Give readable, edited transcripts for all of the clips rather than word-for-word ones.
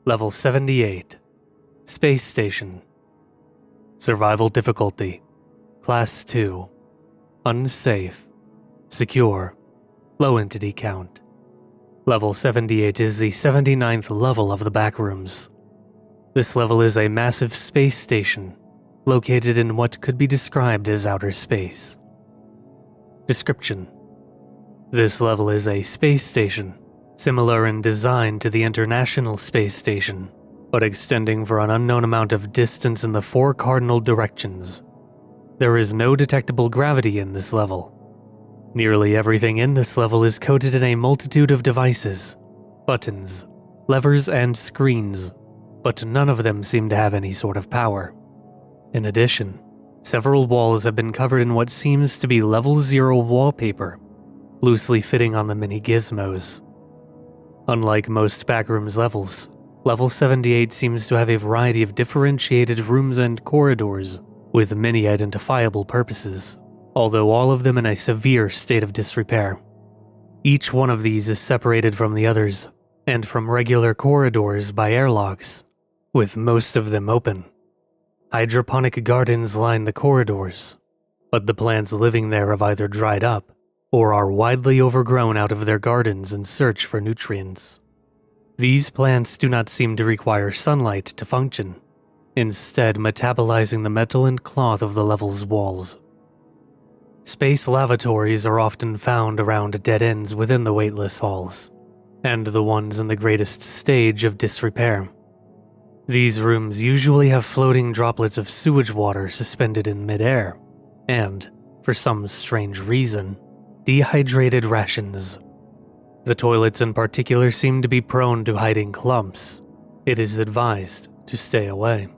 Level 78. Space Station. Survival difficulty. Class 2. Unsafe. Secure. Low entity count. Level 78 is the 79th level of the Backrooms. This level is a massive space station, located in what could be described as outer space. Description: this level is a space station, similar in design to the International Space Station, but extending for an unknown amount of distance in the 4 cardinal directions. There is no detectable gravity in this level. Nearly everything in this level is coated in a multitude of devices, buttons, levers, and screens, but none of them seem to have any sort of power. In addition, several walls have been covered in what seems to be level 0 wallpaper, loosely fitting on the mini gizmos. Unlike most Backrooms levels, Level 78 seems to have a variety of differentiated rooms and corridors with many identifiable purposes, although all of them in a severe state of disrepair. Each one of these is separated from the others, and from regular corridors by airlocks, with most of them open. Hydroponic gardens line the corridors, but the plants living there have either dried up or are widely overgrown out of their gardens in search for nutrients. These plants do not seem to require sunlight to function, instead metabolizing the metal and cloth of the level's walls. Space lavatories are often found around dead ends within the weightless halls, and the ones in the greatest stage of disrepair. These rooms usually have floating droplets of sewage water suspended in midair, and, for some strange reason, dehydrated rations. The toilets in particular seem to be prone to hiding clumps. It is advised to stay away.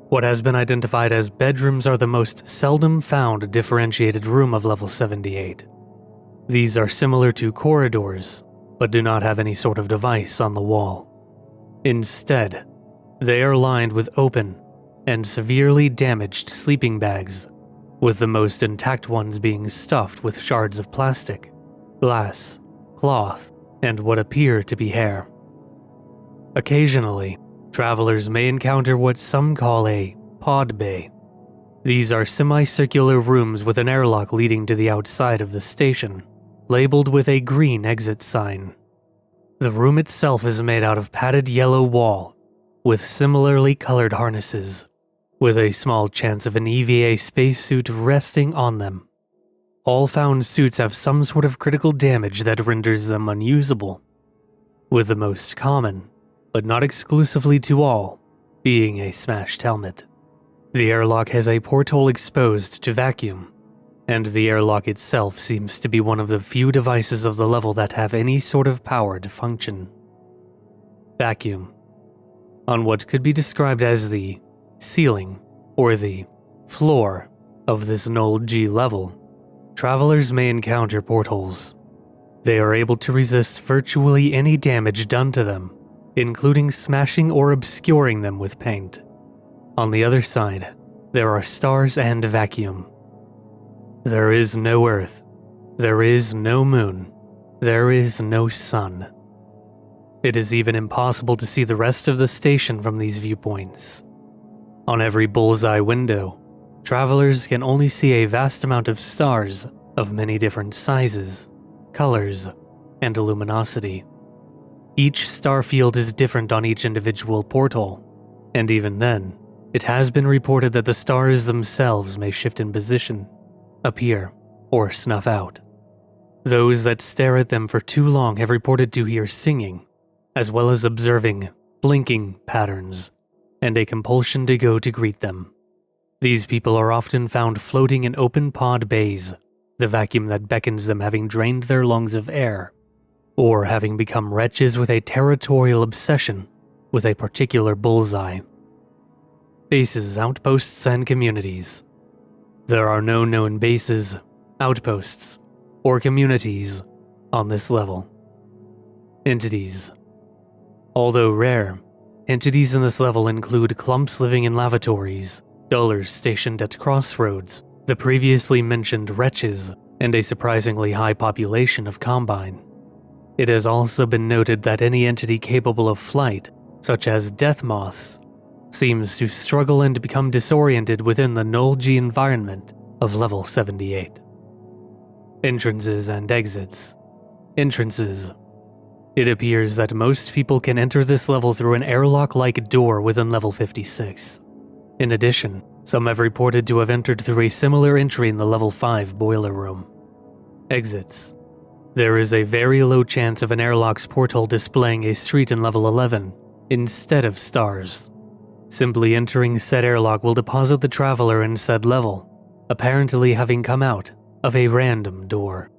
What has been identified as bedrooms are the most seldom found differentiated room of level 78. These are similar to corridors, but do not have any sort of device on the wall. Instead, they are lined with open and severely damaged sleeping bags, with the most intact ones being stuffed with shards of plastic, glass, cloth, and what appear to be hair. Occasionally, travelers may encounter what some call a pod bay. These are semicircular rooms with an airlock leading to the outside of the station, labeled with a green exit sign. The room itself is made out of padded yellow wall, with similarly colored harnesses, with a small chance of an EVA spacesuit resting on them. All found suits have some sort of critical damage that renders them unusable, with the most common, but not exclusively to all, being a smashed helmet. The airlock has a porthole exposed to vacuum, and the airlock itself seems to be one of the few devices of the level that have any sort of power to function. Vacuum. On what could be described as the ceiling or the floor of this null G level, travelers may encounter portholes. They are able to resist virtually any damage done to them, including smashing or obscuring them with paint. On the other side, there are stars and vacuum. There is no Earth. There is no moon. There is no sun. It is even impossible to see the rest of the station from these viewpoints. On every bullseye window, travelers can only see a vast amount of stars of many different sizes, colors, and luminosity. Each star field is different on each individual portal, and even then, it has been reported that the stars themselves may shift in position, appear, or snuff out. Those that stare at them for too long have reported to hear singing, as well as observing blinking patterns, and a compulsion to go to greet them. These people are often found floating in open pod bays, the vacuum that beckons them having drained their lungs of air, or having become wretches with a territorial obsession with a particular bullseye. Bases, outposts, and communities. There are no known bases, outposts, or communities on this level. Entities. Although rare, entities in this level include clumps living in lavatories, dullers stationed at crossroads, the previously mentioned wretches, and a surprisingly high population of Combine. It has also been noted that any entity capable of flight such as death moths, seems to struggle and become disoriented within the null-G environment of level 78. Entrances and exits. Entrances. It appears that most people can enter this level through an airlock-like door within level 56. In addition, some have reported to have entered through a similar entry in the level 5 boiler room. Exits. There is a very low chance of an airlock's portal displaying a street in level 11 instead of stars. Simply entering said airlock will deposit the traveler in said level, apparently having come out of a random door.